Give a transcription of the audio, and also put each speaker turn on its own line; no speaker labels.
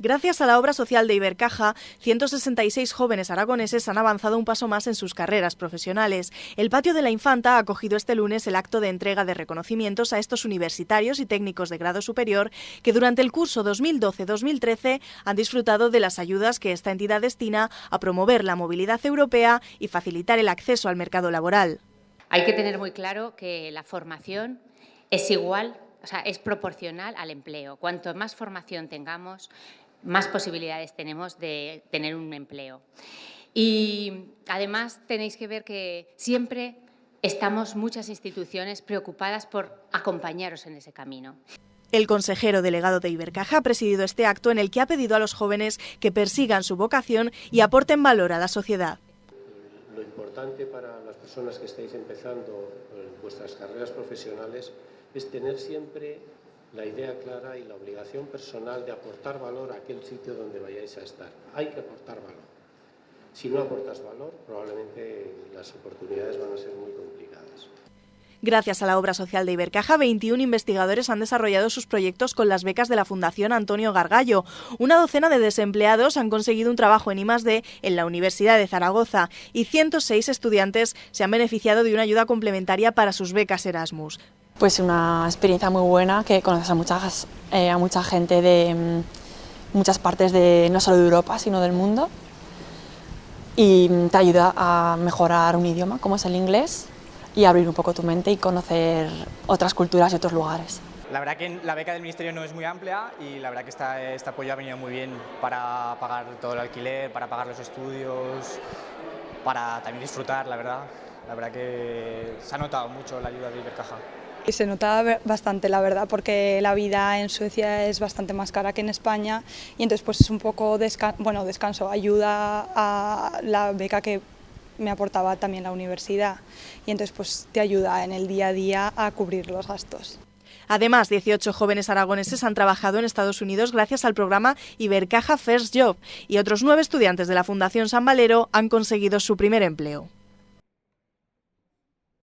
Gracias a la obra social de Ibercaja, 166 jóvenes aragoneses han avanzado un paso más en sus carreras profesionales. El Patio de la Infanta ha acogido este lunes el acto de entrega de reconocimientos a estos universitarios y técnicos de grado superior que durante el curso 2012-2013 han disfrutado de las ayudas que esta entidad destina a promover la movilidad europea y facilitar el acceso al mercado laboral.
Hay que tener muy claro que la formación es igual, es proporcional al empleo. Cuanto más formación tengamos, más posibilidades tenemos de tener un empleo. Y además tenéis que ver que siempre estamos muchas instituciones preocupadas por acompañaros en ese camino.
El consejero delegado de Ibercaja ha presidido este acto en el que ha pedido a los jóvenes que persigan su vocación y aporten valor a la sociedad.
Lo importante para las personas que estáis empezando en vuestras carreras profesionales es tener siempre la idea clara y la obligación personal de aportar valor a aquel sitio donde vayáis a estar. Hay que aportar valor. Si no aportas valor, probablemente las oportunidades van a ser muy complicadas.
Gracias a la obra social de Ibercaja, 21 investigadores han desarrollado sus proyectos con las becas de la Fundación Antonio Gargallo. Una docena de desempleados han conseguido un trabajo en I+D en la Universidad de Zaragoza y 106 estudiantes se han beneficiado de una ayuda complementaria para sus becas Erasmus.
Pues una experiencia muy buena, que conoces a mucha gente de muchas partes, no solo de Europa, sino del mundo, y te ayuda a mejorar un idioma, como es el inglés, y abrir un poco tu mente y conocer otras culturas y otros lugares.
La verdad que la beca del Ministerio no es muy amplia y la verdad que este apoyo ha venido muy bien para pagar todo el alquiler, para pagar los estudios, para también disfrutar, la verdad. La verdad que se ha notado mucho la ayuda de Ibercaja.
Y se nota bastante, la verdad, porque la vida en Suecia es bastante más cara que en España y entonces pues es un poco descanso, ayuda a la beca que me aportaba también la universidad y entonces pues te ayuda en el día a día a cubrir los gastos.
Además, 18 jóvenes aragoneses han trabajado en Estados Unidos gracias al programa Ibercaja First Job y otros 9 estudiantes de la Fundación San Valero han conseguido su primer empleo.